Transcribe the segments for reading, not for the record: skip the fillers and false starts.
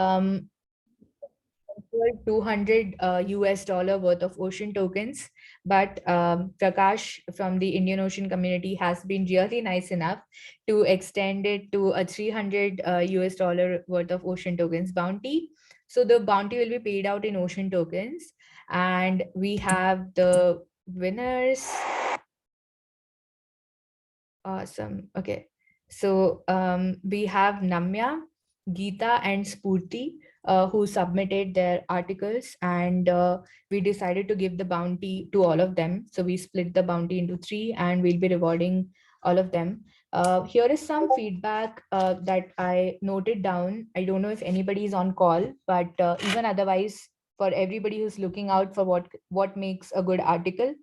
um, 200 US dollar worth of ocean tokens. But Prakash from the Indian Ocean community has been really nice enough to extend it to a 300 US dollar worth of ocean tokens bounty. So the bounty will be paid out in ocean tokens. And we have the winners. Awesome. Okay. So we have Namya, Geeta, and Spurti who submitted their articles, and we decided to give the bounty to all of them. So we split the bounty into three, and we'll be rewarding all of them. Here is some feedback that I noted down. I don't know if anybody is on call, but even otherwise, for everybody who's looking out for what makes a good article,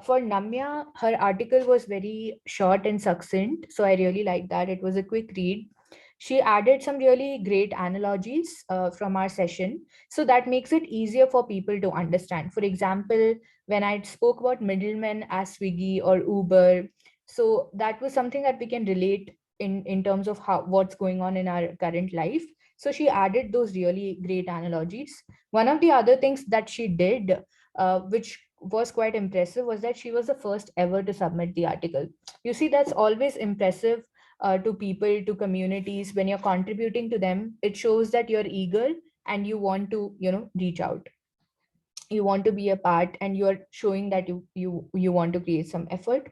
for Namya, her article was very short and succinct, so I really like that. It was a quick read. She added some really great analogies from our session, so that makes it easier for people to understand. For example, when I spoke about middlemen as Swiggy or Uber, so that was something that we can relate in terms of how what's going on in our current life. So she added those really great analogies. One of the other things that she did, which was quite impressive, was that she was the first ever to submit the article. You see, that's always impressive to people, to communities. When you're contributing to them, it shows that you're eager and you want to, reach out. You want to be a part, and you're showing that you want to create some effort.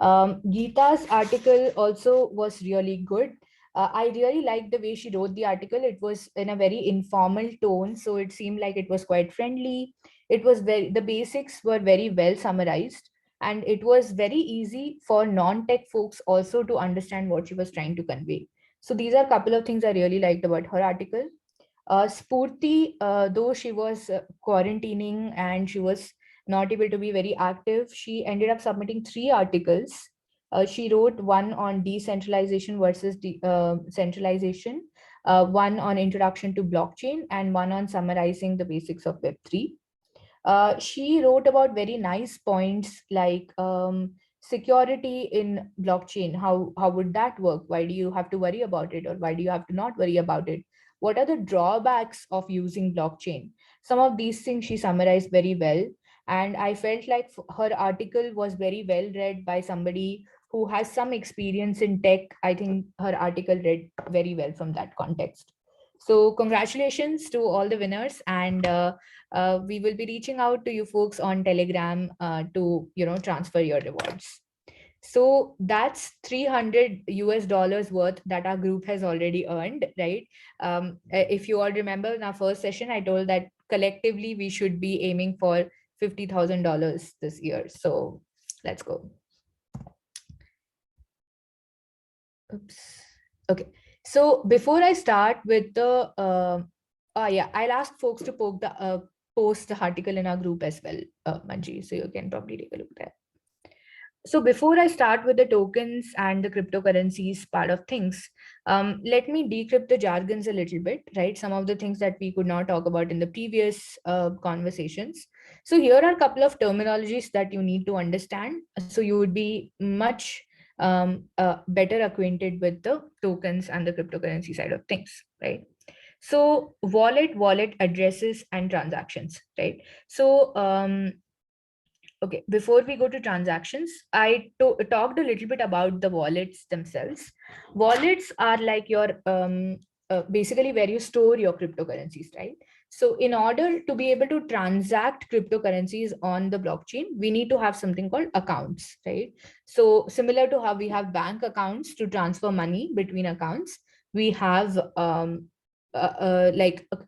Geeta's article also was really good. I really liked the way she wrote the article. It was in a very informal tone, so it seemed like it was quite friendly. The basics were very well summarized, and it was very easy for non-tech folks also to understand what she was trying to convey. So these are a couple of things I really liked about her article. Spurti, though she was quarantining and she was not able to be very active, she ended up submitting three articles. She wrote one on decentralization versus centralization, one on introduction to blockchain, and one on summarizing the basics of Web3. She wrote about very nice points like security in blockchain. How would that work? Why do you have to worry about it, or why do you have to not worry about it? What are the drawbacks of using blockchain? Some of these things she summarized very well, and I felt like her article was very well read by somebody who has some experience in tech. I think her article read very well from that context. So congratulations to all the winners, and we will be reaching out to you folks on Telegram to transfer your rewards. So that's 300 US dollars worth that our group has already earned, right? If you all remember in our first session, I told that collectively we should be aiming for $50,000 this year. So let's go. Oops. Okay. So before I start with the, yeah, I'll ask folks to post the article in our group as well, Manji. So you can probably take a look there. So before I start with the tokens and the cryptocurrencies part of things, let me decrypt the jargons a little bit, right? Some of the things that we could not talk about in the previous conversations. So here are a couple of terminologies that you need to understand, so you would be much better acquainted with the tokens and the cryptocurrency side of things, right? So wallet addresses and transactions, right? So okay, before we go to transactions, I talked a little bit about the wallets themselves. Wallets are like your basically where you store your cryptocurrencies, right? So in order to be able to transact cryptocurrencies on the blockchain, we need to have something called accounts, right? So similar to how we have bank accounts to transfer money between accounts, we have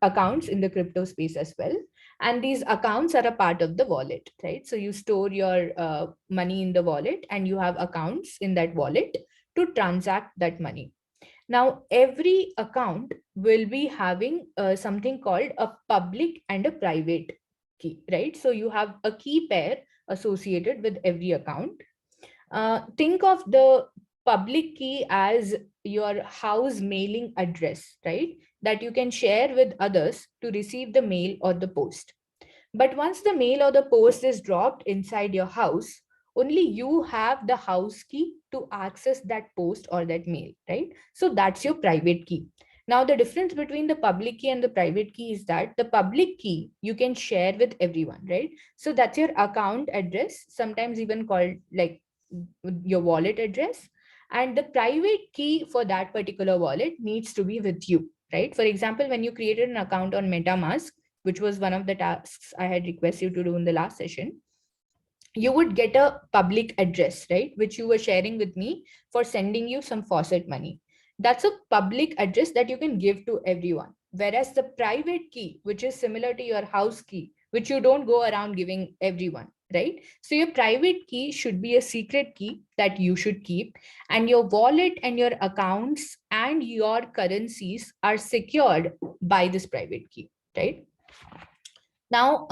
accounts in the crypto space as well, and these accounts are a part of the wallet, right? So you store your money in the wallet, and you have accounts in that wallet to transact that money. Now every account will be having something called a public and a private key, right? So you have a key pair associated with every account. Think of the public key as your house mailing address, right? That you can share with others to receive the mail or the post. But once the mail or the post is dropped inside your house, only you have the house key to access that post or that mail, right? So that's your private key. Now, the difference between the public key and the private key is that the public key you can share with everyone, right? So that's your account address, sometimes even called like your wallet address. And the private key for that particular wallet needs to be with you, right? For example, when you created an account on MetaMask, which was one of the tasks I had requested you to do in the last session, you would get a public address, right? Which you were sharing with me for sending you some faucet money. That's a public address that you can give to everyone. Whereas the private key, which is similar to your house key, which you don't go around giving everyone, right? So your private key should be a secret key that you should keep, and your wallet and your accounts and your currencies are secured by this private key, right? Now,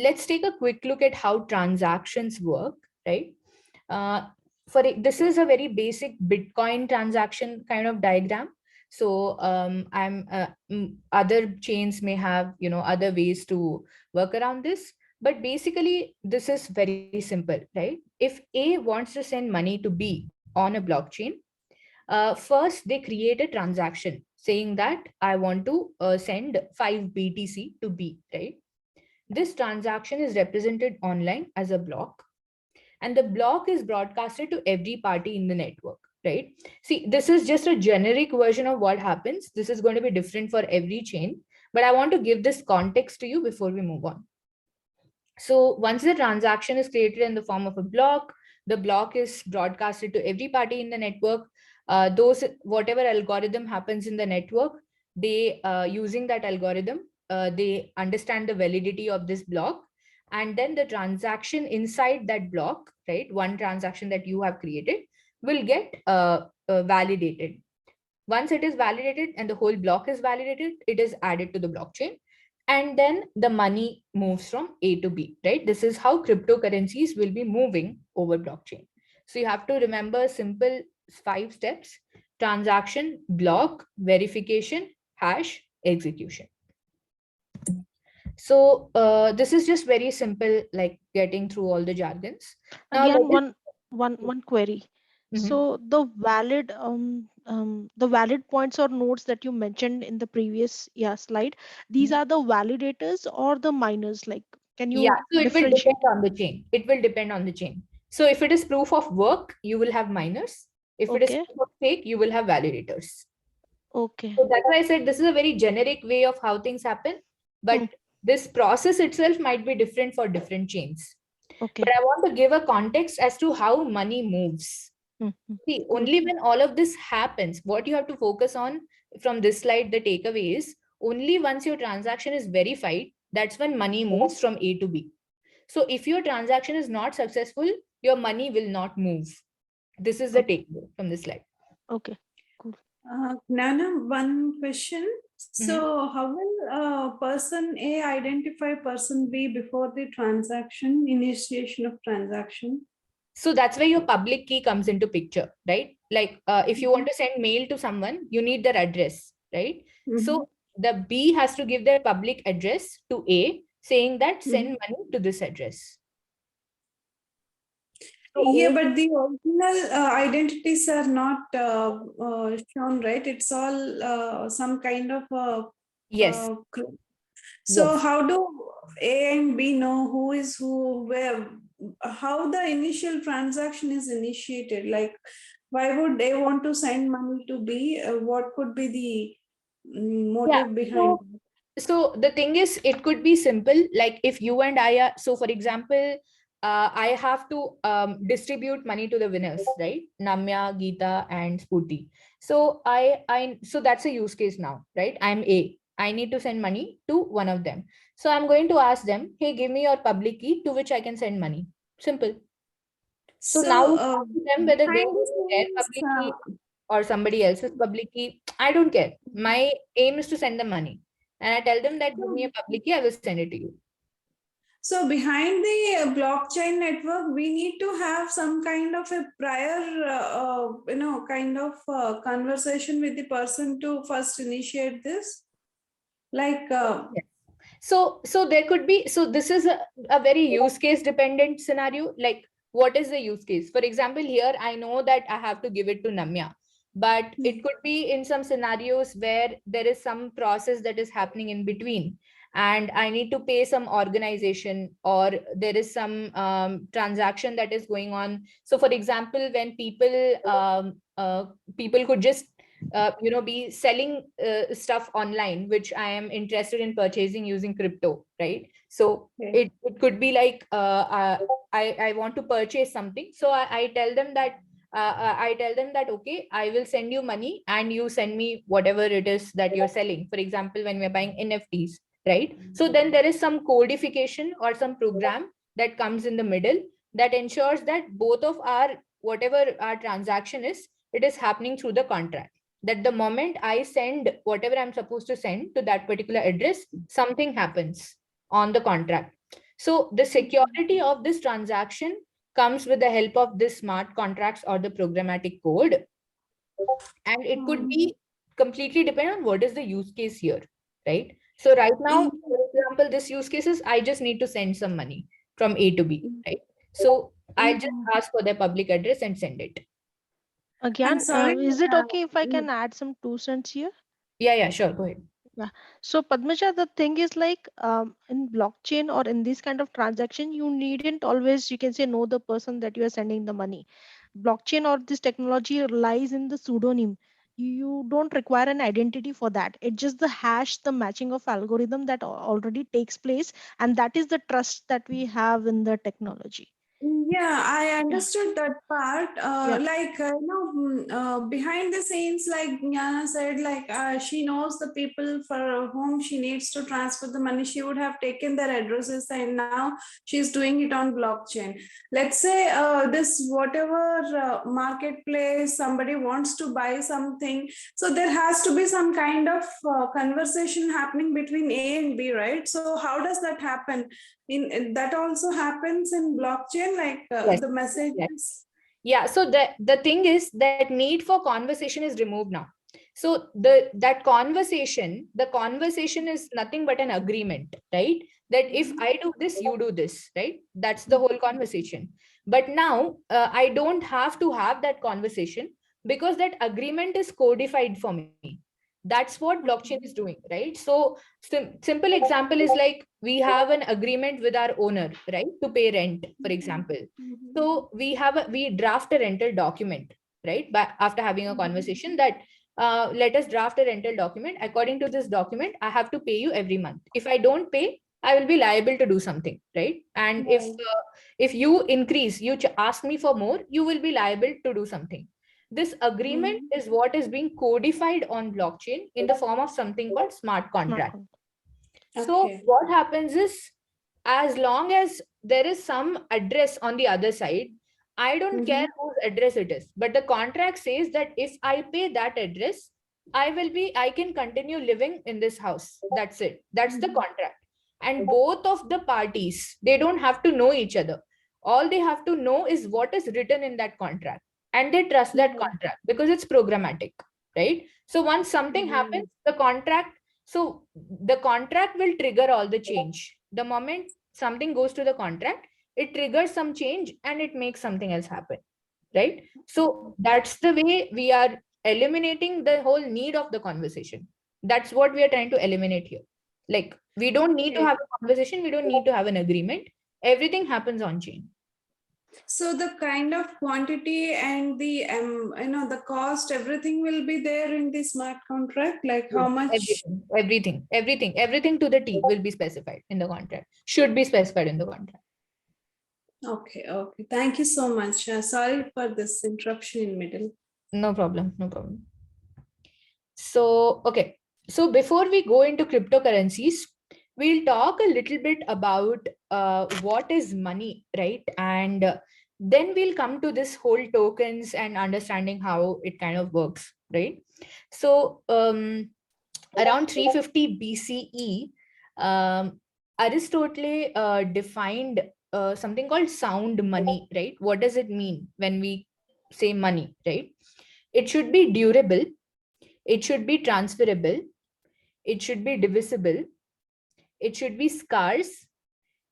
let's take a quick look at how transactions work, right? This is a very basic Bitcoin transaction kind of diagram. So other chains may have, other ways to work around this, but basically this is very simple, right? If A wants to send money to B on a blockchain, first they create a transaction saying that I want to send 5 BTC to B, right? This transaction is represented online as a block, and the block is broadcasted to every party in the network, right? See, this is just a generic version of what happens. This is going to be different for every chain, but I want to give this context to you before we move on. So once the transaction is created in the form of a block, the block is broadcasted to every party in the network. Whatever algorithm happens in the network, they using that algorithm, they understand the validity of this block, and then the transaction inside that block, right? One transaction that you have created will get validated. Once it is validated and the whole block is validated, it is added to the blockchain, and then the money moves from A to B, right? This is how cryptocurrencies will be moving over blockchain. So you have to remember simple 5 steps: transaction, block, verification, hash, execution. So this is just very simple, like getting through all the jargons. Now let Again, us. one query. Mhm. So the valid points or nodes that you mentioned in the previous slide, these are the validators or the miners? Like, can Yeah, you so it will depend differentiate? on the chain. It will depend on the chain. So if it is proof of work, you will have miners. If it is Okay, proof of stake, you will have validators. okay, So that's why I said this is a very generic way of how things happen, hmm, but this process itself might be different for different chains. But okay, I want to give a context as to how money moves. See, cool. only when all of this happens, what you have to focus on from this slide, the takeaway is only once your transaction is verified, that's when money moves from A to B. So if your transaction is not successful, your money will not move. This is the Okay, takeaway from this slide. okay, cool. Nana, one question. Mhm. So, how will person A identify person B before the transaction, initiation of transaction? So that's where your public key comes into picture, right? Like if you Mhm. want to send mail to someone, you need their address, right? Mhm. So the B has to give their public address to A, saying that send Mhm. money to this address. So Yeah, A, but the original identities are not shown, right? It's all some kind of yes, so yes. how do A and B know who is who, where, how the initial transaction is initiated? Like, why would A want to send money to B? What could be the Yeah. motive behind So it? so the thing is, it could be simple. Like if you and I are, so for example, I have to distribute money to the winners, right? Namya, Geeta, and Spooty. So so that's a use case now, right? I'm A. I need to send money to one of them. So I'm going to ask them, hey, give me your public key to which I can send money. Simple. So now So, it's up to them whether they behind the give me their scenes, public key or somebody else's public key. I don't care. My aim is to send them money. And I tell them that give me a public key, I will send it to you. so behind the blockchain network, we need to have some kind of a prior, kind of conversation with the person to first initiate this. Like, Yes. So there could be, so this is a very use case dependent scenario. Like what is the use case? For example, here I know that I have to give it to Namya. but it could be in some scenarios where there is some process that is happening in between, and I need to pay some organization, or there is some transaction that is going on. So for example, when people could just be selling stuff online, which I am interested in purchasing using crypto, right? So Okay. it could be like I want to purchase something, so I tell them that I tell them that, okay, I will send you money and you send me whatever it is that you're selling. For example, when we're buying NFTs, right? So then there is some codification or some program that comes in the middle that ensures that both of our, whatever our transaction is, it is happening through the contract. That the moment I send whatever I'm supposed to send to that particular address, something happens on the contract. So the security of this transaction comes with the help of this smart contracts or the programmatic code. And it could Um, be completely depend on what is the use case here, right? So right now, for example, this use case is I just need to send some money from A to B, right? So I just mhm. ask for their public address and send it. I'm Again, sorry. is it uh, okay if I mm, can add some 2 cents here? Yeah, yeah, sure, go ahead. Yeah. So Padmaja, the thing is like in blockchain or in this kind of transaction, you needn't always, you can say, know the person that you are sending the money. Blockchain or this technology lies in the pseudonym. You don't require an identity for that. It's just the hash, the matching of algorithm that already takes place, and that is the trust that we have in the technology. Yeah, I Yeah. understood that part. Yeah. Behind the scenes, like Jnana said, like she knows the people for whom she needs to transfer the money. She would have taken their addresses, and now she's doing it on blockchain. Let's say this whatever marketplace somebody wants to buy something, so there has to be some kind of conversation happening between A and B, right? So how does that happen? In that also happens in blockchain, like Yes, the yes. messages. Yeah, so the thing is that need for conversation is removed now. So the conversation is nothing but an agreement, right? That if I do this, you do this, right? That's the whole conversation. But now I don't have to have that conversation because that agreement is codified for me. That's what blockchain is doing, right? So simple example is like we have an agreement with our owner, right, to pay rent, for example. So we draft a rental document, right? But after having a conversation that let us draft a rental document. According to this document, I have to pay you every month. If I don't pay, I will be liable to do something, right? And Right. if you increase, ask me for more, you will be liable to do something. This agreement Mhm. is what is being codified on blockchain in the form of something called smart Smart contract. contract. So Okay. what happens is, as long as there is some address on the other side, I don't care Mhm. whose address it is. But the contract says that if I pay that address, I can continue living in this house. That's it. That's the Mhm. contract. And both of the parties, they don't have to know each other. All they have to know is what is written in that contract. And they trust that Mhm. contract because it's programmatic, right? So once something happens, Mhm. the contract will trigger all the change. The moment something goes to the contract, it triggers some change and it makes something else happen, right? So that's the way we are eliminating the whole need of the conversation. That's what we are trying to eliminate here. Like, we don't need to Okay. have a conversation, we don't need to have an agreement. Everything happens on chain. So the kind of quantity and the the cost, everything will be there in the smart contract. Like how Yes, much? everything to the T will be specified in the contract, should be specified in the contract. Okay. Okay. Thank you so much. Sorry for this interruption in middle. No problem, no problem. So, okay. So before we go into cryptocurrencies, we'll talk a little bit about what is money, right? And then we'll come to this whole tokens and understanding how it kind of works, right? So, around 350 BCE, Aristotle defined something called sound money, right? What does it mean when we say money, right? It should be durable, it should be transferable, it should be divisible, it should be scarce,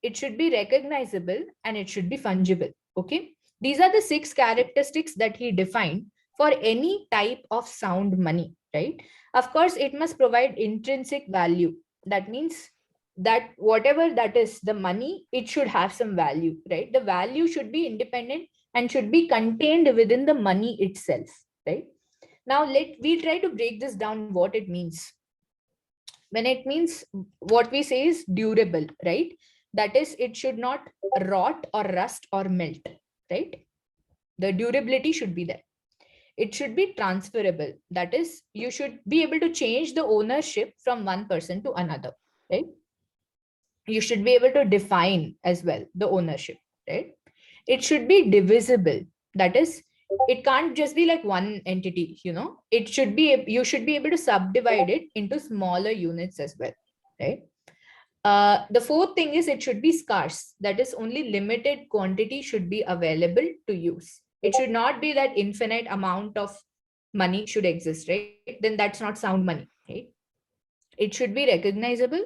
it should be recognizable, and it should be fungible. Okay. These are the six characteristics that he defined for any type of sound money, right? Of course, it must provide intrinsic value. That means that whatever that is, the money, it should have some value, right? The value should be independent and should be contained within the money itself, right? Now we try to break this down what it means. When it means, what we say is durable, right? That is, it should not rot or rust or melt, right? The durability should be there. It should be transferable. That is, you should be able to change the ownership from one person to another, right? You should be able to define as well the ownership, right? It should be divisible. That is, it can't just be like one entity, it should be, you should be able to subdivide it into smaller units as well, right? The fourth thing is, it should be scarce. That is, only limited quantity should be available to use. It should not be that infinite amount of money should exist, right? Then that's not sound money, right? It should be recognizable.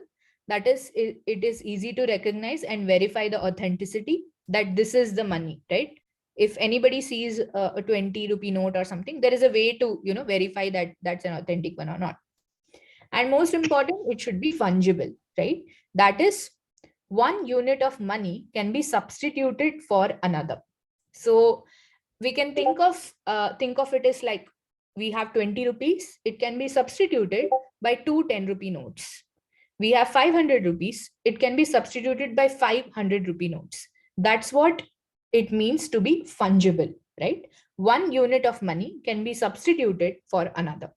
That is, it is easy to recognize and verify the authenticity that this is the money, right? If anybody sees a 20 rupee note or something, there is a way to verify that that's an authentic one or not. And most important, it should be fungible, right? That is, one unit of money can be substituted for another. So we can think of it as like, we have 20 rupees, it can be substituted by two 10 rupee notes. We have 500 rupees, it can be substituted by 500 rupee notes. That's what it means to be fungible, right? One unit of money can be substituted for another.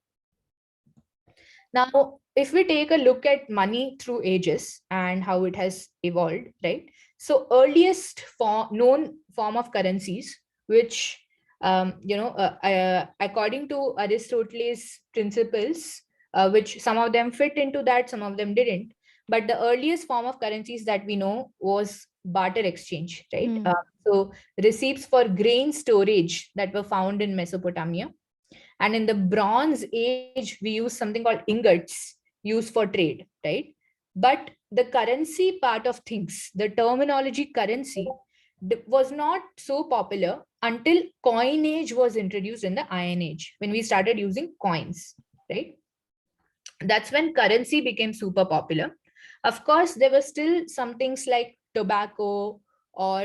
Now, if we take a look at money through ages and how it has evolved, right? So, earliest known form of currencies, which, according to Aristotle's principles, which some of them fit into that, some of them didn't. But the earliest form of currencies that we know was barter exchange, right? Mm. So, receipts for grain storage that were found in Mesopotamia, and in the Bronze Age, we use something called ingots used for trade, right? But the currency part of things, the terminology currency, was not so popular until coinage was introduced in the Iron Age, when we started using coins, right? That's when currency became super popular. Of course, there were still some things like tobacco or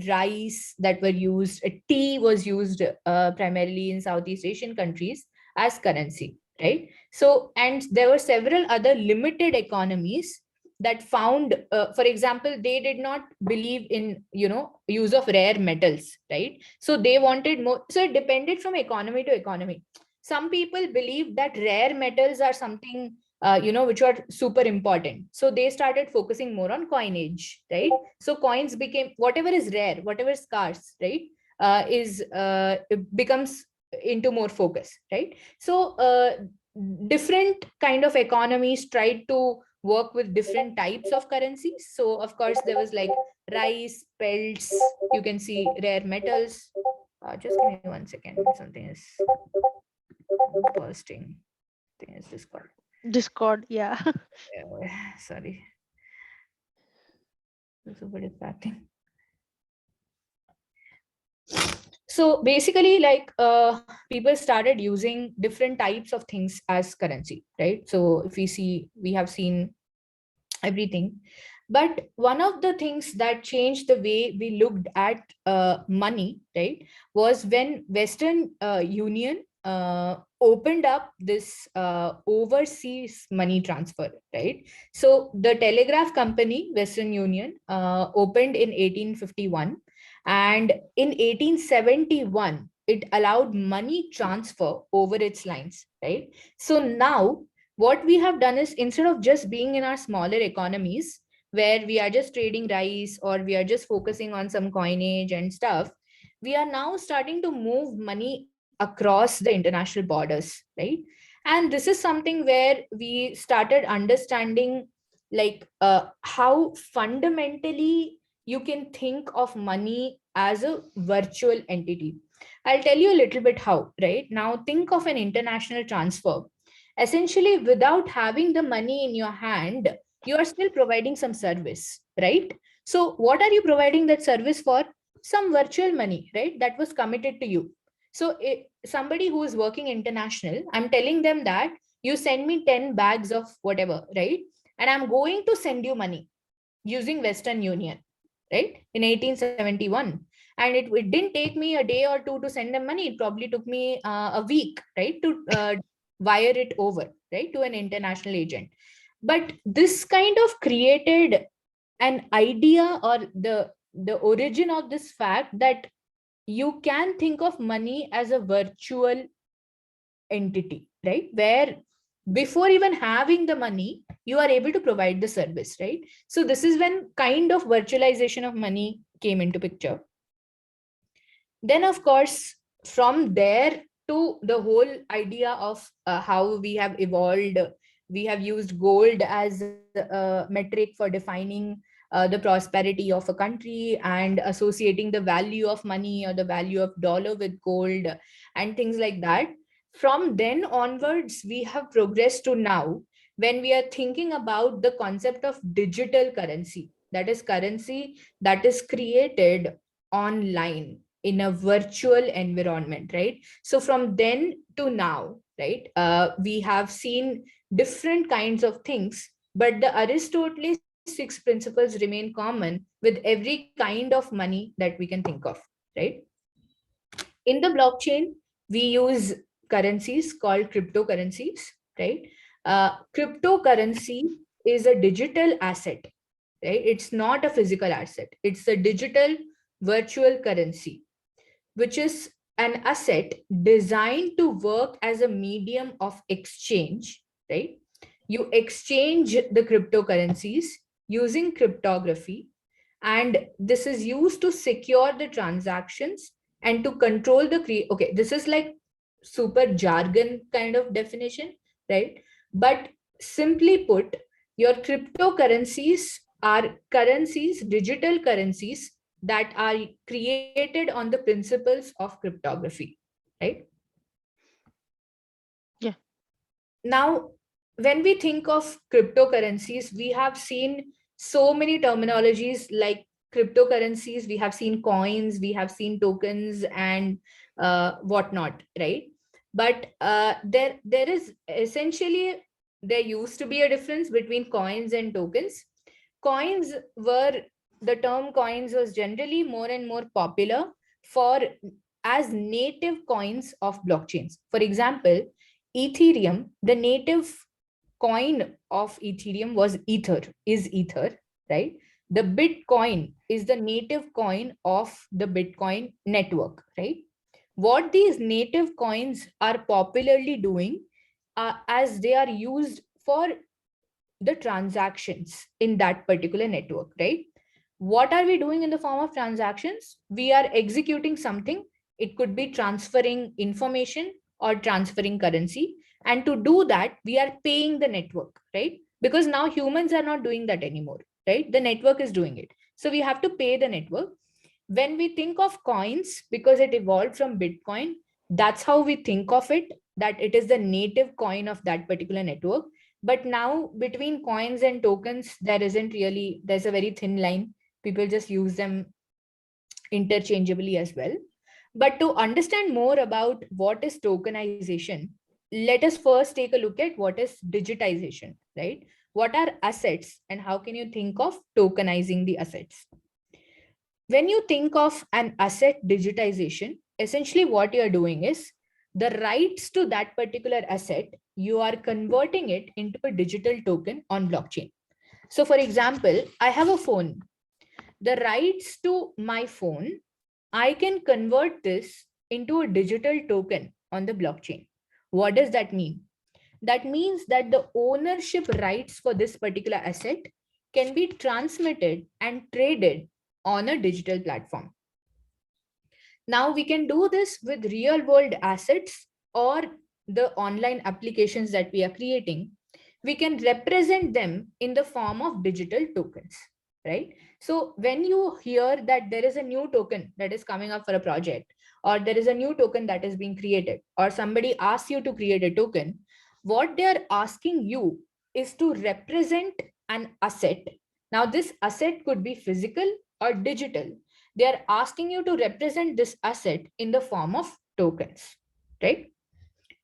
rice that were used. Tea was used primarily in Southeast Asian countries as currency, right? So, and there were several other limited economies that found, for example, they did not believe in use of rare metals, right? So they wanted more. So it depended from economy to economy. Some people believe that rare metals are something which are super important, so they started focusing more on coinage, right? So coins became, whatever is rare, whatever is scarce, right, is it becomes into more focus, right? So different kind of economies tried to work with different types of currencies. So of course there was like rice, pelts, you can see rare metals. Just give me 1 second, something is bursting. I think it's Discord. Discord, yeah. Sorry, it's super distracting. So basically, like people started using different types of things as currency, right? So if we see, we have seen everything. But one of the things that changed the way we looked at money, right, was when Western Union opened up this overseas money transfer, right? So the telegraph company, Western Union, opened in 1851. And in 1871, it allowed money transfer over its lines, right? So now what we have done is, instead of just being in our smaller economies where we are just trading rice or we are just focusing on some coinage and stuff, we are now starting to move money across the international borders, right? And this is something where we started understanding, like how fundamentally you can think of money as a virtual entity. I'll tell you a little bit how, right? Now think of an international transfer. Essentially, without having the money in your hand, you are still providing some service, right? So what are you providing that service for? Some virtual money, right, that was committed to you. So somebody who is working international, I'm telling them that you send me 10 bags of whatever, right? And I'm going to send you money using Western Union, right? In 1871. And it didn't take me a day or two to send them money. It probably took me a week, right? To wire it over, right? To an international agent. But this kind of created an idea, or the origin of this fact that you can think of money as a virtual entity, right? Where before even having the money, you are able to provide the service, right? So this is when kind of virtualization of money came into picture. Then, of course, from there to the whole idea of how we have evolved, we have used gold as a metric for defining the prosperity of a country and associating the value of money or the value of dollar with gold and things like that. From then onwards, we have progressed to now when we are thinking about the concept of digital currency, that is currency that is created online in a virtual environment, right? So from then to now, right, we have seen different kinds of things, but the Aristotle's 6 principles remain common with every kind of money that we can think of, right? In the blockchain, we use currencies called cryptocurrencies, right? Cryptocurrency is a digital asset, right? It's not a physical asset, it's a digital virtual currency, which is an asset designed to work as a medium of exchange, right? You exchange the cryptocurrencies using cryptography, and this is used to secure the transactions and to control the okay, this is like super jargon kind of definition, right? But simply put, your cryptocurrencies are currencies, digital currencies that are created on the principles of cryptography, right? Yeah. Now, when we think of cryptocurrencies, we have seen so many terminologies like cryptocurrencies, we have seen coins, we have seen tokens, and whatnot, right? But there is essentially, there used to be a difference between coins and tokens. Coins were, the term coins was generally more and more popular for as native coins of blockchains. For example, Ethereum, the native coin of Ethereum was Ether, is Ether, right? The Bitcoin is the native coin of the Bitcoin network, right? What these native coins are popularly doing, as they are used for the transactions in that particular network, right? What are we doing in the form of transactions? We are executing something. It could be transferring information or transferring currency. And to do that, we are paying the network, right? Because now humans are not doing that anymore, right? The network is doing it. So we have to pay the network. When we think of coins, because it evolved from Bitcoin, that's how we think of it, that it is the native coin of that particular network. But now between coins and tokens, there isn't really, there's a very thin line. People just use them interchangeably as well. But to understand more about what is tokenization, let us first take a look at what is digitization, right? What are assets and how can you think of tokenizing the assets? When you think of an asset digitization, essentially what you're doing is the rights to that particular asset, you are converting it into a digital token on blockchain. So, for example, I have a phone. The rights to my phone, I can convert this into a digital token on the blockchain. What does that mean? That means that the ownership rights for this particular asset can be transmitted and traded on a digital platform. Now we can do this with real world assets or the online applications that we are creating. We can represent them in the form of digital tokens, right? So when you hear that there is a new token that is coming up for a project, or there is a new token that is being created, or somebody asks you to create a token, what they are asking you is to represent an asset. Now, this asset could be physical or digital. They are asking you to represent this asset in the form of tokens, right?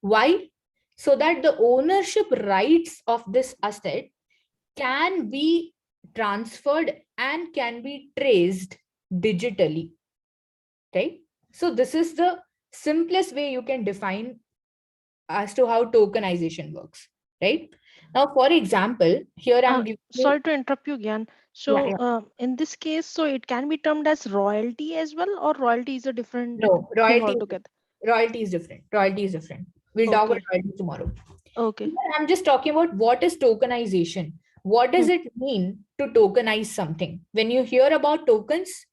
Why? So that the ownership rights of this asset can be transferred and can be traced digitally, right? So this is the simplest way you can define as to how tokenization works, right? Now, for example, here I'm giving you, Sorry to interrupt you again. yeah, So yeah. in this case, so it can be termed as royalty as well, or royalty is a different No, thing royalty, altogether. royalty is different. Royalty is different. We'll talk about Okay. royalty tomorrow. Okay. Here I'm just talking about what is tokenization. What does Hmm. it mean to tokenize something? When you hear about tokens,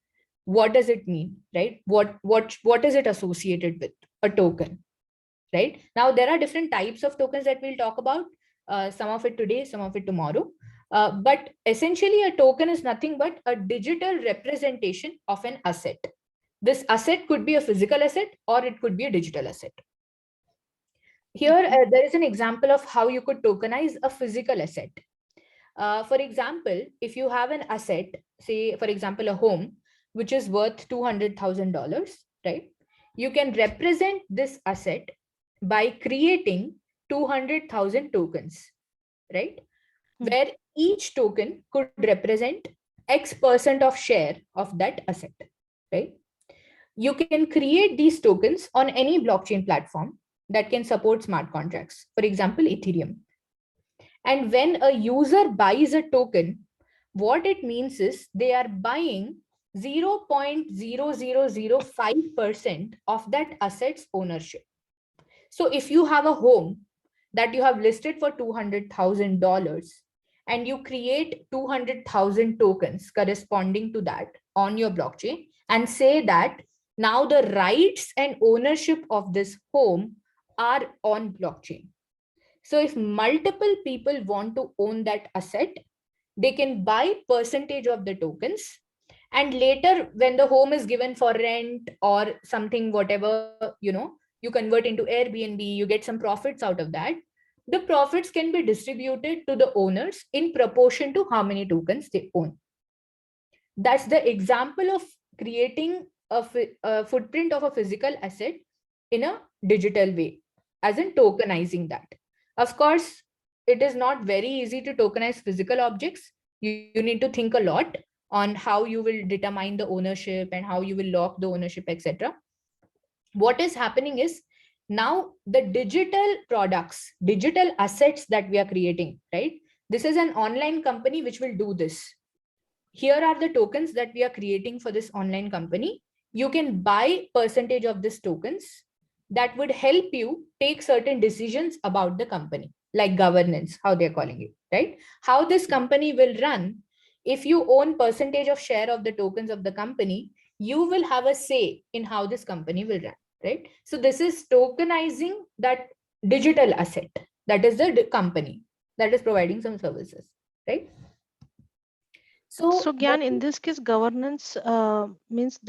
what does it mean, right? What is it associated with? A token, right? Now there are different types of tokens that we'll talk about. Some of it today, some of it tomorrow. But essentially, a token is nothing but a digital representation of an asset. This asset could be a physical asset or it could be a digital asset. Here, Okay. there is an example of how you could tokenize a physical asset. For example, if you have an asset, say, for example, a home, which is worth $200,000, right? You can represent this asset by creating 200,000 tokens, right? Hmm. Where each token could represent X% of share of that asset, right? You can create these tokens on any blockchain platform that can support smart contracts, for example, Ethereum. And when a user buys a token, what it means is they are buying 0.0005% of that asset's ownership. So if you have a home that you have listed for $200,000 and you create 200,000 tokens corresponding to that on your blockchain and say that now the rights and ownership of this home are on blockchain. So if multiple people want to own that asset, they can buy percentage of the tokens. And later, when the home is given for rent or something, whatever, you convert into Airbnb, you get some profits out of that. The profits can be distributed to the owners in proportion to how many tokens they own. That's the example of creating a footprint of a physical asset in a digital way, as in tokenizing that. Of course, it is not very easy to tokenize physical objects. You need to think a lot on how you will determine the ownership and how you will lock the ownership, etc. What is happening is now the digital products, digital assets that we are creating, right? This is an online company which will do this. Here are the tokens that we are creating for this online company. You can buy percentage of these tokens that would help you take certain decisions about the company, like governance, how they're calling it, right? How this company will run. If you own percentage of share of the tokens of the company, you will have a say in how this company will run, right? So this is tokenizing that digital asset. That is the company that is providing some services, right? So So Gyan, in this case, governance means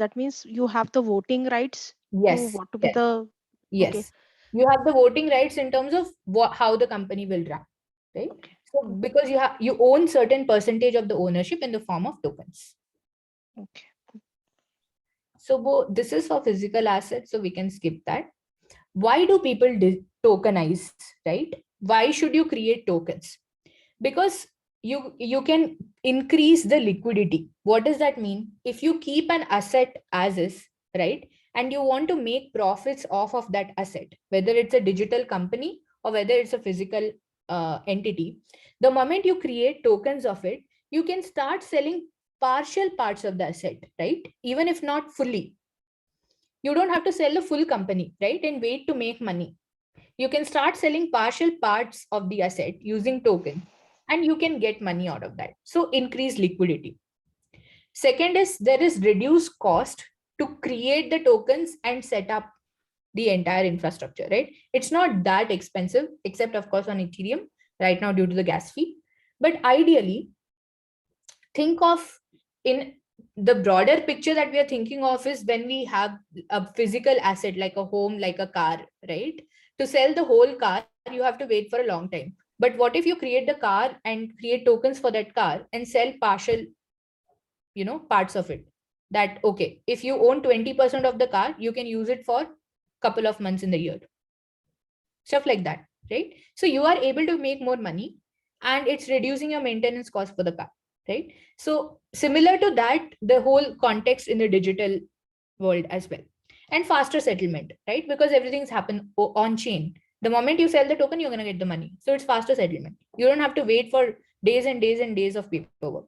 you have the voting rights to yes, what to be yes, the. Okay. yes. You have the voting rights in terms of how the company will run, right? Okay. So because you own certain percentage of the ownership in the form of tokens. Okay. So this is for physical assets, so we can skip that. Why do people tokenize, right? Why should you create tokens? Because you can increase the liquidity. What does that mean? If you keep an asset as is, right, and you want to make profits off of that asset, whether it's a digital company or whether it's a physical entity, the moment you create tokens of it, you can start selling partial parts of the asset, right? Even if not fully. You don't have to sell the full company, right, and wait to make money. You can start selling partial parts of the asset using tokens, and you can get money out of that. So increase liquidity. Second is there is reduced cost to create the tokens and set up the entire infrastructure, right? It's not that expensive, except of course on Ethereum right now due to the gas fee. But ideally, think of in the broader picture that we are thinking of is when we have a physical asset like a home, like a car, right? To sell the whole car, you have to wait for a long time. But what if you create the car and create tokens for that car and sell partial, parts of it? That okay, if you own 20% of the car, you can use it for couple of months in the year, stuff like that, right? So you are able to make more money, and it's reducing your maintenance cost for the car, right? So similar to that, the whole context in the digital world as well. And faster settlement, right? Because everything's happen on chain. The moment you sell the token, you're going to get the money. So it's faster settlement. You don't have to wait for days and days and days of paperwork.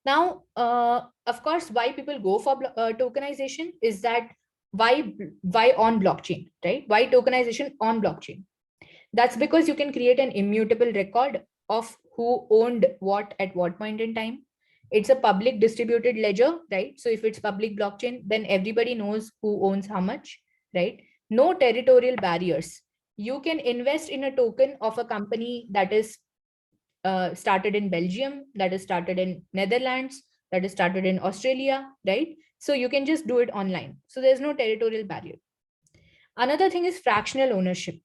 Now, of course, why people go for tokenization is that why on blockchain, right? Why tokenization on blockchain? That's because you can create an immutable record of who owned what at what point in time. It's a public distributed ledger, right? So if it's public blockchain, then everybody knows who owns how much, right? No territorial barriers. You can invest in a token of a company that is started in Belgium, that is started in Netherlands, that is started in Australia, right? So you can just do it online. So there's no territorial barrier. Another thing is fractional ownership.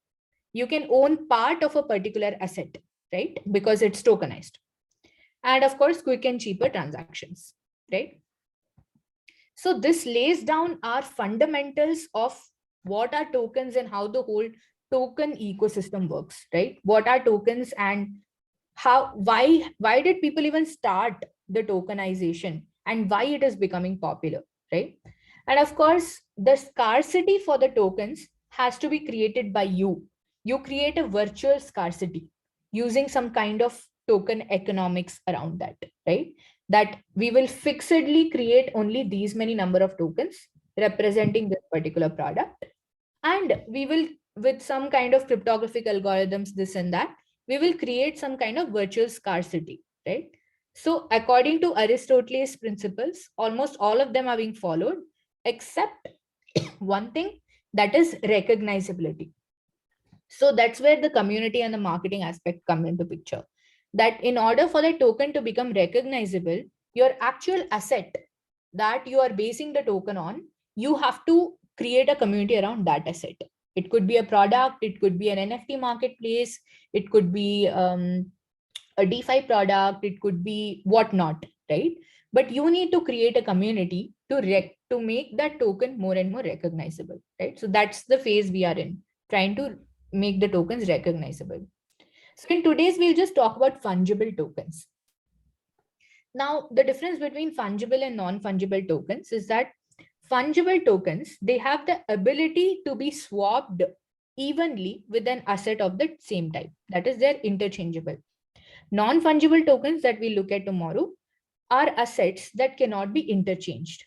You can own part of a particular asset, right? Because it's tokenized. And of course, quick and cheaper transactions, right? So this lays down our fundamentals of what are tokens and how the whole token ecosystem works, right? What are tokens and how why did people even start the tokenization and why it is becoming popular, right? And of course, the scarcity for the tokens has to be created by you create a virtual scarcity using some kind of token economics around that, right? That we will fixedly create only these many number of tokens representing this particular product, and we will, with some kind of cryptographic algorithms, this and that, we will create some kind of virtual scarcity, right? So according to Aristotle's principles, almost all of them are being followed except one thing, that is recognizability. So that's where the community and the marketing aspect come into picture. That in order for the token to become recognizable, your actual asset that you are basing the token on, you have to create a community around that asset. It could be a product, it could be an NFT marketplace, it could be a DeFi product, it could be whatnot, right? But you need to create a community to make that token more and more recognizable, right? So that's the phase we are in, trying to make the tokens recognizable. So in today's, we'll just talk about fungible tokens. Now, the difference between fungible and non-fungible tokens is that fungible tokens, they have the ability to be swapped evenly with an asset of the same type. That is, they're interchangeable. Non-fungible tokens that we look at tomorrow are assets that cannot be interchanged,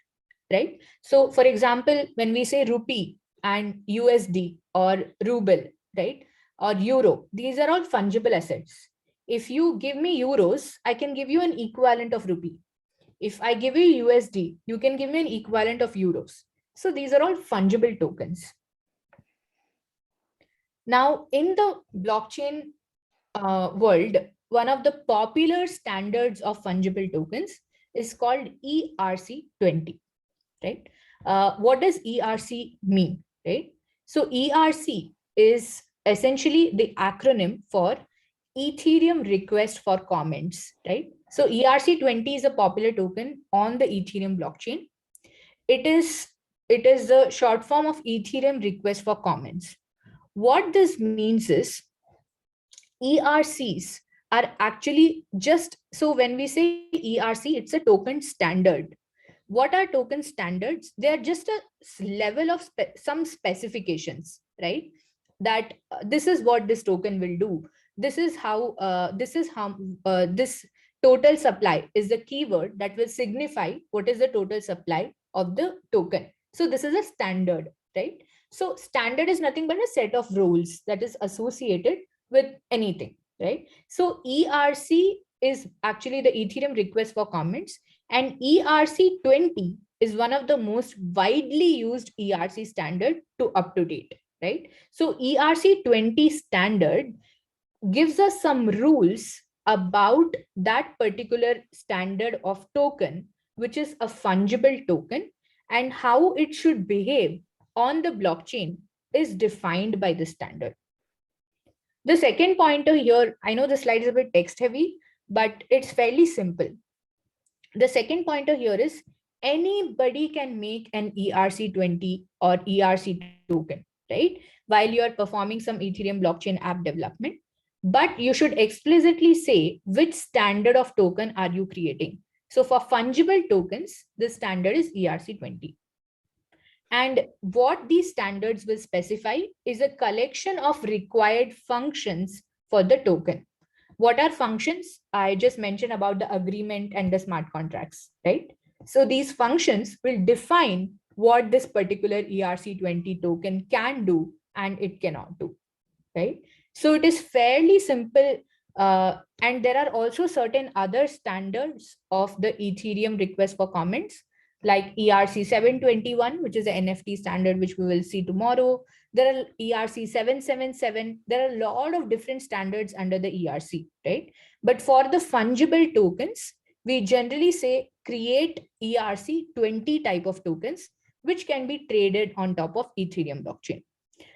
right? So for example, when we say rupee and USD or ruble, right? Or euro, these are all fungible assets. If you give me euros, I can give you an equivalent of rupee. If I give you USD, you can give me an equivalent of euros. So these are all fungible tokens. Now, in the blockchain world, one of the popular standards of fungible tokens is called ERC20, right? What does ERC mean, right? So ERC is essentially the acronym for Ethereum request for comments, right? So ERC20 is a popular token on the Ethereum blockchain. It is the short form of Ethereum request for comments. What this means is ERCs are actually just, so when we say ERC, it's a token standard. What are token standards? They are just a level of some specifications, right? That this is what this token will do. This total supply is the keyword that will signify what is the total supply of the token. So this is a standard, right? So standard is nothing but a set of rules that is associated with anything, right? So ERC is actually the Ethereum request for comments, and ERC20 is one of the most widely used ERC standard to up to date, right? So ERC20 standard gives us some rules about that particular standard of token, which is a fungible token, and how it should behave on the blockchain is defined by the standard. The second pointer here, I know the slide is a bit text heavy, but it's fairly simple. The second pointer here is anybody can make an ERC20 or ERC token, right? While you are performing some Ethereum blockchain app development, but you should explicitly say which standard of token are you creating. So for fungible tokens, the standard is ERC20. And what these standards will specify is a collection of required functions for the token. What are functions? I just mentioned about the agreement and the smart contracts, right? So these functions will define what this particular ERC20 token can do and it cannot do, right? So it is fairly simple. And there are also certain other standards of the Ethereum request for comments, like ERC 721, which is an NFT standard, which we will see tomorrow. There are ERC 777. There are a lot of different standards under the ERC, right? But for the fungible tokens, we generally say create ERC20 type of tokens, which can be traded on top of Ethereum blockchain.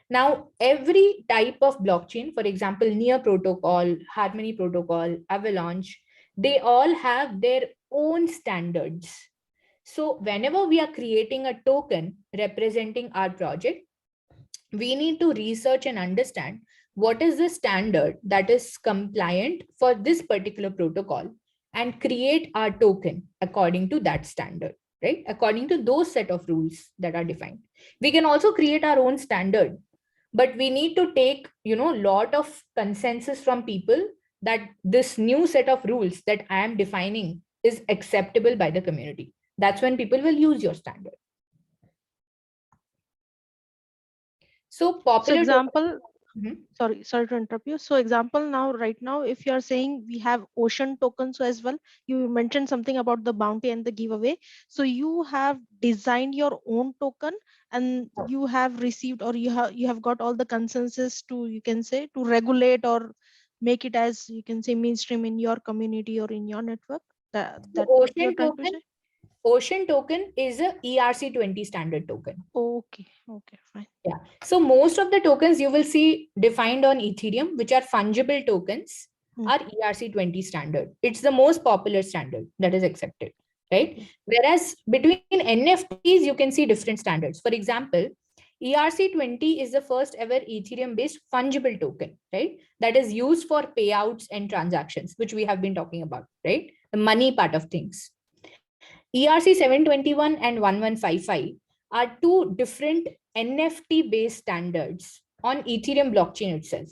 Now, every type of blockchain, for example, Near Protocol, Harmony Protocol, Avalanche, they all have their own standards. So whenever we are creating a token representing our project, we need to research and understand what is the standard that is compliant for this particular protocol and create our token according to that standard, right? According to those set of rules that are defined. We can also create our own standard, but we need to take lot of consensus from people that this new set of rules that I am defining is acceptable by the community. That's when people will use your standard. So So popular token. example, Mhm. sorry to interrupt you. So example, now right now, if you are saying we have ocean tokens as well, you mentioned something about the bounty and the giveaway. So you have designed your own token and you have received, or you have got all the consensus to, you can say, to regulate or make it as, you can say, mainstream in your community or in your network. So That what you're trying to say? Ocean token is a ERC20 standard token. Okay, okay, fine. Yeah. So most of the tokens you will see defined on Ethereum, which are fungible tokens, Hmm. are ERC20 standard. It's the most popular standard that is accepted, right? Okay. Whereas between NFTs, you can see different standards. For example, ERC20 is the first ever Ethereum based fungible token, right? That is used for payouts and transactions, which we have been talking about, right? The money part of things. ERC 721 and 1155 are two different NFT based standards on Ethereum blockchain itself.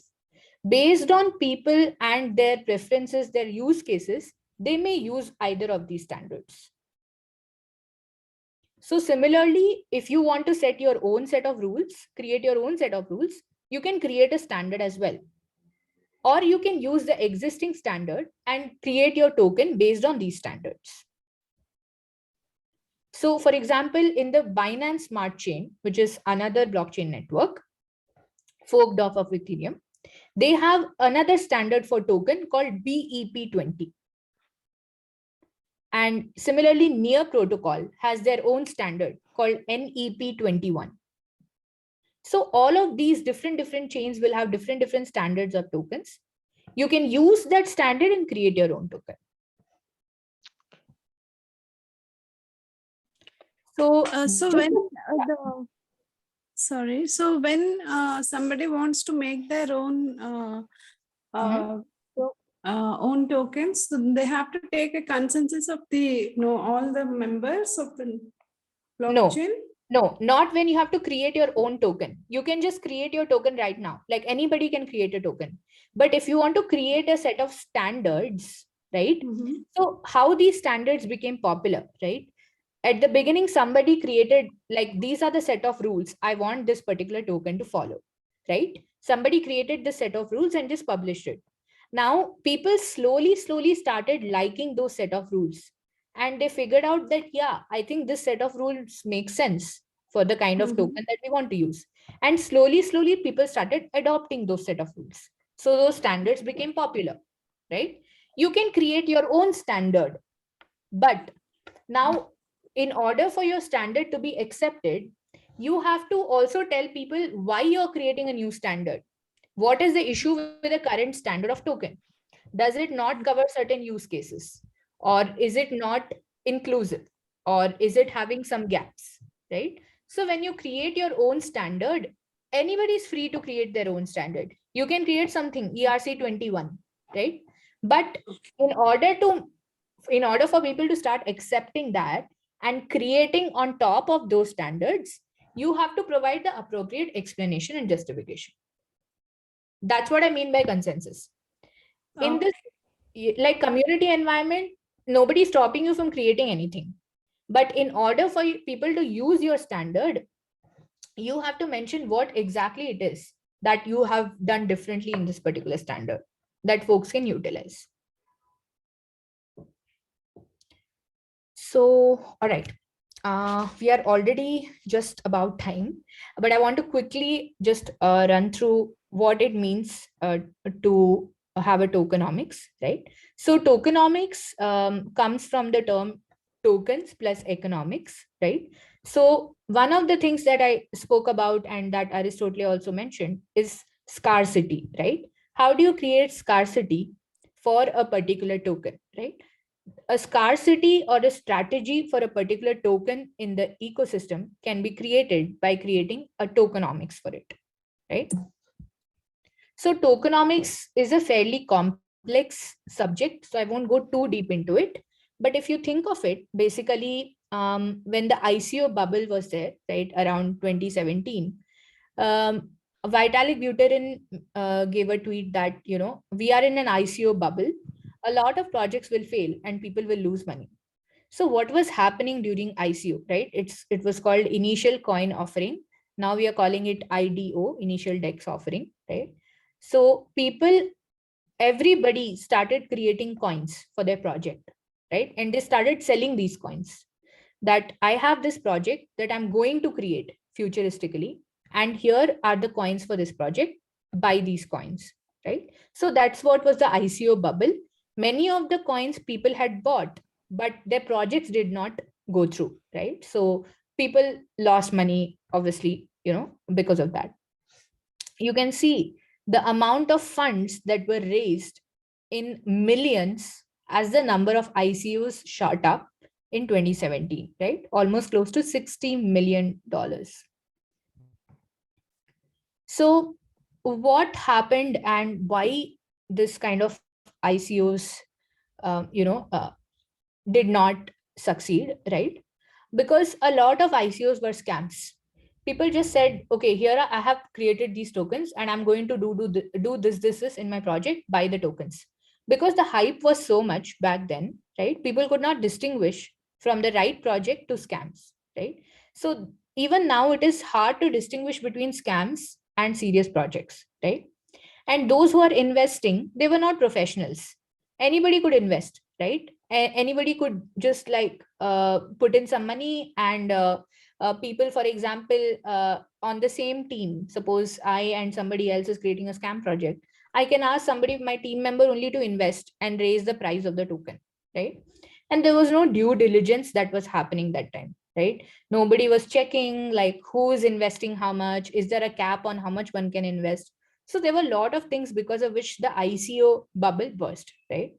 Based on people and their preferences, their use cases, they may use either of these standards. So similarly, if you want to set your own set of rules, create your own set of rules, you can create a standard as well. Or you can use the existing standard and create your token based on these standards. So for example, in the Binance Smart Chain, which is another blockchain network, forked off of Ethereum, they have another standard for token called BEP20. And similarly, Near Protocol has their own standard called NEP21. So all of these different chains will have different standards of tokens. You can use that standard and create your own token. So, So when the sorry, so when somebody wants to make their own Mhm. own tokens, so they have to take a consensus of the all the members of the No, blockchain. no, not when you have to create your own token. You can just create your token right now. Like anybody can create a token. But if you want to create a set of standards, right? Mm-hmm. So how these standards became popular, right? At the beginning, somebody created like these are the set of rules I want this particular token to follow, right? Somebody created the set of rules and just published it. Now people slowly started liking those set of rules, and they figured out that yeah, I think this set of rules makes sense for the kind of Mm-hmm. token that we want to use. And slowly people started adopting those set of rules, so those standards became popular, right? You can create your own standard, but now in order for your standard to be accepted, you have to also tell people why you're creating a new standard. What is the issue with the current standard of token? Does it not cover certain use cases? Or is it not inclusive? or is it having some gaps, right? So when you create your own standard, anybody is free to create their own standard. You can create something ERC 21, right? But in order to in order for people to start accepting that and creating on top of those standards, you have to provide the appropriate explanation and justification. That's what I mean by consensus. In Okay. this like community environment, nobody is stopping you from creating anything. But in order for people to use your standard, you have to mention what exactly it is that you have done differently in this particular standard that folks can utilize. So, all right. We are already just about time, but I want to quickly just run through what it means to have a tokenomics, right? So, tokenomics comes from the term tokens plus economics, right? So, one of the things that I spoke about and that Aristotle also mentioned is scarcity, right? How do you create scarcity for a particular token, right? A scarcity or a strategy for a particular token in the ecosystem can be created by creating a tokenomics for it, right? So tokenomics is a fairly complex subject, so I won't go too deep into it. But if you think of it, basically, when the ICO bubble was there, right, around 2017, um, Vitalik Buterin gave a tweet that, we are in an ICO bubble. A lot of projects will fail and people will lose money. So what was happening during ICO, right? It was called initial coin offering. Now we are calling it IDO, initial DEX offering, right? So everybody started creating coins for their project, right? And they started selling these coins that I have this project that I'm going to create futuristically, and here are the coins for this project. Buy these coins, right? So that's what was the ICO bubble. Many of the coins people had bought, but their projects did not go through, right? So people lost money, obviously, because of that. You can see the amount of funds that were raised in millions as the number of ICOs shot up in 2017, right? Almost close to $60 million. So, what happened and why this kind of ICOs, did not succeed, right? Because a lot of ICOs were scams. People just said, okay, here I have created these tokens and I'm going to do this in my project, buy the tokens. Because the hype was so much back then, right? People could not distinguish from the right project to scams, right? So even now it is hard to distinguish between scams and serious projects, right? And those who are investing, they were not professionals. Anybody could invest, right? Anybody could just like put in some money, and people, for example, on the same team, suppose I and somebody else is creating a scam project, I can ask somebody, my team member, only to invest and raise the price of the token, right? And there was no due diligence that was happening that time, right? Nobody was checking like who is investing how much, is there a cap on how much one can invest. So there were a lot of things because of which the ICO bubble burst, right?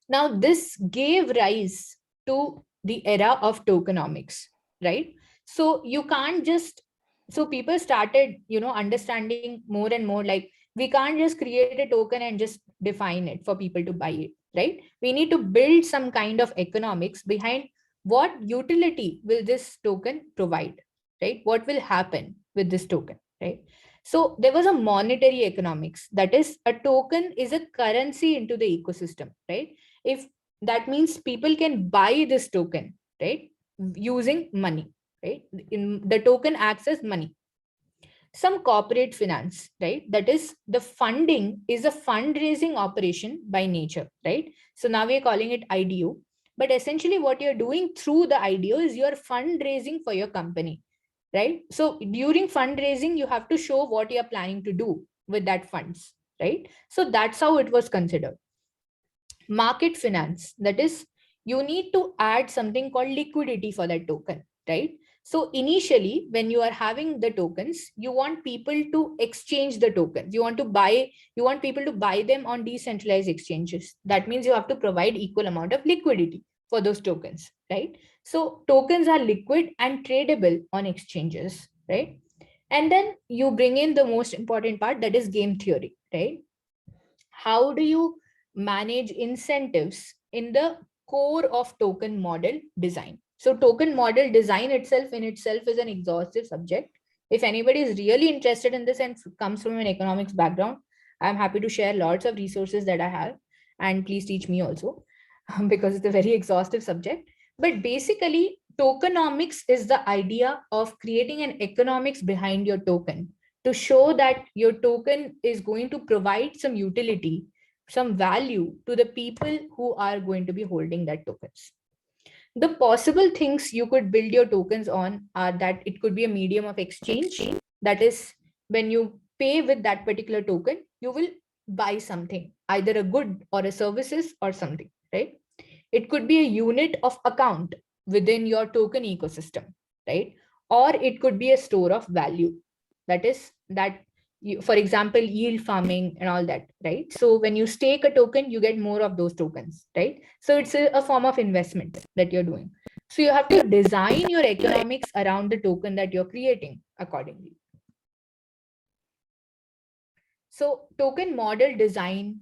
Now, this gave rise to the era of tokenomics, right? So you can't just, so people started, understanding more and more like we can't just create a token and just define it for people to buy it, right? We need to build some kind of economics behind what utility will this token provide, right? What will happen with this token, right? So there was a monetary economics, that is, a token is a currency into the ecosystem, right? If that means people can buy this token, right, using money, right? In the token acts as money. Some corporate finance, right, that is, the funding is a fundraising operation by nature, right? So now we're calling it IDO, but essentially what you're doing through the IDO is you're fundraising for your company, right? So during fundraising you have to show what you're planning to do with that funds, right? So that's how it was considered. Market finance, that is, you need to add something called liquidity for that token, right? So initially when you are having the tokens, you want people to exchange the tokens, you want people to buy them on decentralized exchanges. That means you have to provide equal amount of liquidity. for those tokens, right? So tokens are liquid and tradable on exchanges, right? And then you bring in the most important part, that is game theory, right? How do you manage incentives in the core of token model design? So token model design itself in itself is an exhaustive subject. If anybody is really interested in this and comes from an economics background, I'm happy to share lots of resources that I have, and please teach me also because it's a very exhaustive subject. But basically, tokenomics is the idea of creating an economics behind your token to show that your token is going to provide some utility, some value to the people who are going to be holding that tokens. The possible things you could build your tokens on are that it could be a medium of exchange. That is, when you pay with that particular token, you will buy something, either a good or a services or something, right? It could be a unit of account within your token ecosystem, right? Or it could be a store of value. That is that you, for example, yield farming and all that, right? So when you stake a token, you get more of those tokens, right? So it's a form of investment that you're doing. So you have to design your economics around the token that you're creating accordingly. So token model design,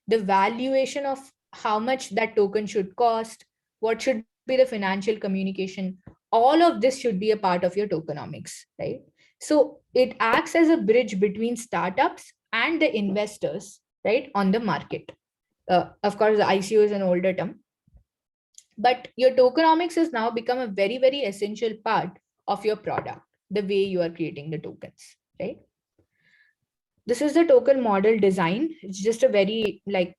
the valuation of how much that token should cost, what should be the financial communication, all of this should be a part of your tokenomics, right? So it acts as a bridge between startups and the investors, right, on the market. Of course, the ICO is an older term, but your tokenomics has now become a very, very essential part of your product, the way you are creating the tokens, right? This is the token model design. It's just a very like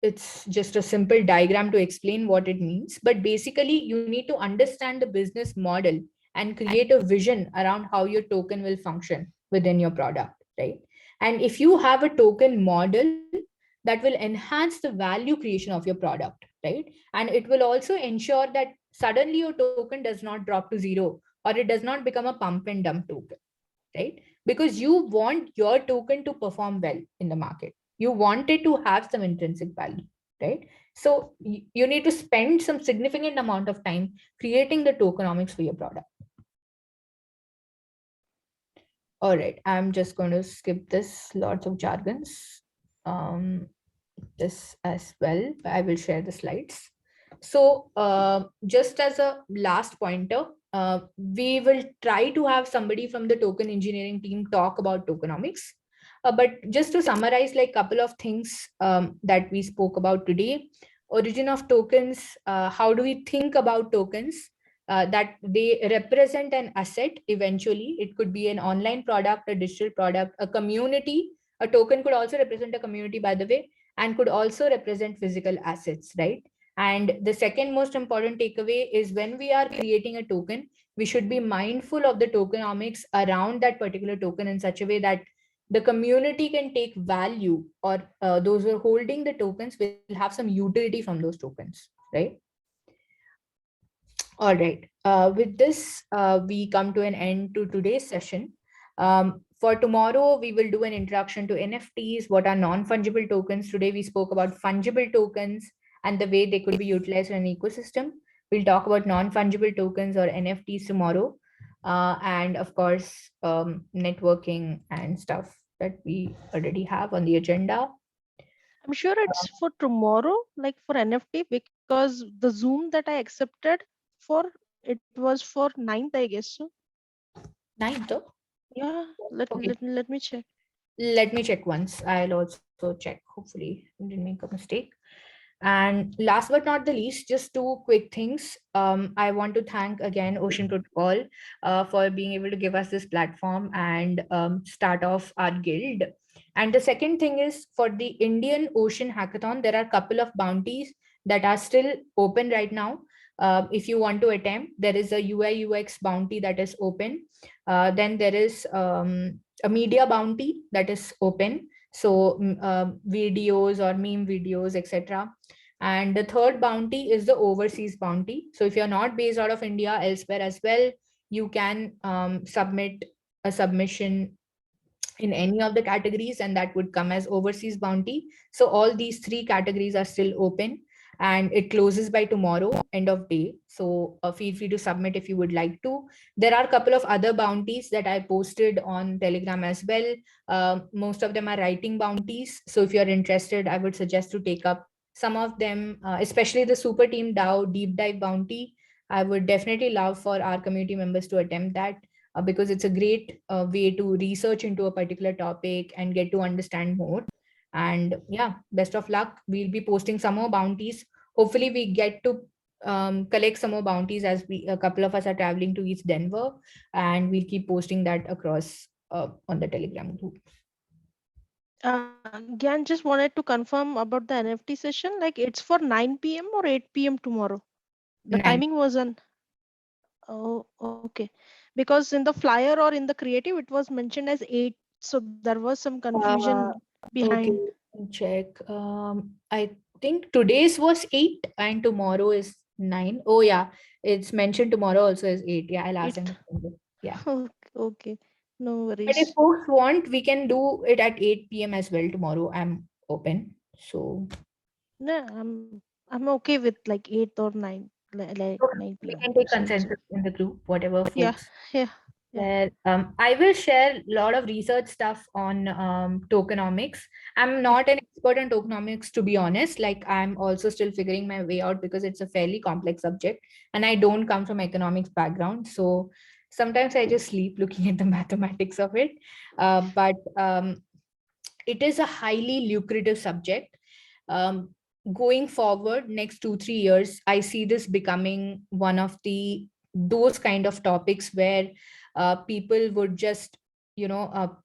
it's just a simple diagram to explain what it means. But basically, you need to understand the business model and create a vision around how your token will function within your product, right? And if you have a token model, that will enhance the value creation of your product, right? And it will also ensure that suddenly your token does not drop to zero, or it does not become a pump and dump token, right? Because you want your token to perform well in the market. You want it to have some intrinsic value, right? So you need to spend some significant amount of time creating the tokenomics for your product. All right, I'm just going to skip this, lots of jargons. Um, this as well. I will share the slides. So, just as a last pointer, we will try to have somebody from the token engineering team talk about tokenomics. But just to summarize, like couple of things that we spoke about today: origin of tokens. How do we think about tokens? That they represent an asset eventually. It could be an online product, a digital product, a community. A token could also represent a community, by the way, and could also represent physical assets, right? And the second most important takeaway is when we are creating a token, we should be mindful of the tokenomics around that particular token in such a way that the community can take value, or those who are holding the tokens will have some utility from those tokens, right? All right. With this, we come to an end to today's session. For tomorrow, we will do an introduction to NFTs, what are non-fungible tokens. Today, we spoke about fungible tokens and the way they could be utilized in an ecosystem. We'll talk about non-fungible tokens or NFTs tomorrow. And of course, networking and stuff that we already have on the agenda. I'm sure it's for tomorrow, like for NFT, because the Zoom that I accepted for it was for 9th, I guess. So Ninth, yeah, okay. let me check. Let me check once. I'll also check. Hopefully, I didn't make a mistake. And last but not the least, just two quick things. I want to thank again Ocean Protocol for being able to give us this platform and start off our guild. And the second thing is for the Indian Ocean Hackathon, there are a couple of bounties that are still open right now. If you want to attempt, there is a UI UX bounty that is open. Then there is a media bounty that is open, so videos or meme videos, etc. And the third bounty is the overseas bounty. So if you're not based out of India, elsewhere as well, you can submit a submission in any of the categories, and that would come as overseas bounty. So all these three categories are still open. and it closes by tomorrow end of day. So feel free to submit if you would like to. There are a couple of other bounties that I posted on Telegram as well. Most of them are writing bounties, so if you're interested, I would suggest to take up some of them, especially the super team DAO deep dive bounty. I would definitely love for our community members to attempt that, because it's a great way to research into a particular topic and get to understand more. And yeah, best of luck. We'll be posting some more bounties. Hopefully, we get to collect some more bounties as a couple of us are traveling to East Denver, and we'll keep posting that across on the Telegram group. Again, just wanted to confirm about the NFT session. Like it's for 9 p.m. or 8 p.m. tomorrow. The Nine. timing was on. Oh, okay. Because in the flyer or in the creative, it was mentioned as 8. So there was some confusion Uh, behind. okay, let me check. I think today's was 8 and tomorrow is 9. Oh yeah, it's mentioned tomorrow also is 8. Yeah, I'll ask them It. to send it. Yeah. Okay. No But if worries. folks want, we can do it at 8 p.m. as well tomorrow. I'm open. So, No, I'm okay with like 8 or 9, like okay, 9 we p.m. can take So it's consensus in the group, whatever yeah, folks. yeah, yeah. There, I will share a lot of research stuff on tokenomics. I'm not an expert on tokenomics, to be honest. Like, I'm also still figuring my way out because it's a fairly complex subject, and I don't come from economics background. So sometimes I just sleep looking at the mathematics of it. But it is a highly lucrative subject. um, Going forward next 2 3 years, I see this becoming one of the those kind of topics where people would just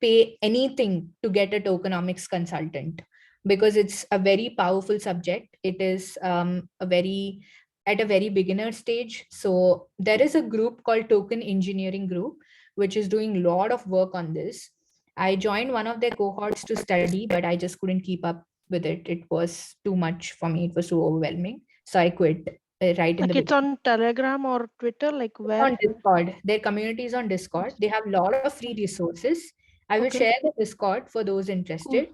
pay anything to get a tokenomics consultant, because it's a very powerful subject. It is a very at a very beginner stage. So there is a group called Token Engineering Group, which is doing a lot of work on this. I joined one of their cohorts to study, but I just couldn't keep up with it. It was too much for me. It was too overwhelming. So I quit right in the Like it's beginning. on Telegram or Twitter, like It's where? on Discord. Their community is on Discord. They have a lot of free resources. I will Okay, share the Discord for those cool. interested.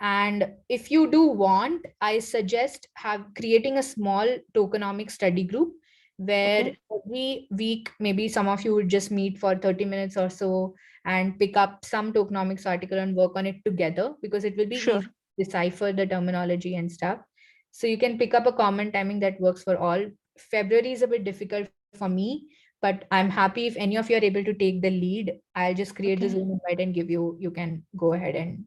And if you do want, I suggest have creating a small tokenomic study group where Okay, every week maybe some of you would just meet for 30 minutes or so and pick up some tokenomics article and work on it together, because it will be sure. easy to decipher the terminology and stuff. So you can pick up a common timing that works for all. February is a bit difficult for me, but I'm happy if any of you are able to take the lead. I'll just create the Okay, Zoom invite and give you, you can go ahead and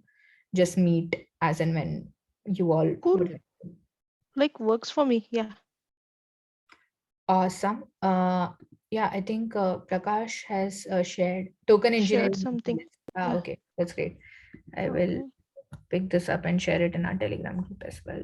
just meet as and when you all cool. would like. Like works for me. Yeah, Awesome. Yeah, I think Prakash has shared token shared engineering. something. Yeah. Okay, that's great. I will Okay. pick this up and share it in our Telegram group as well.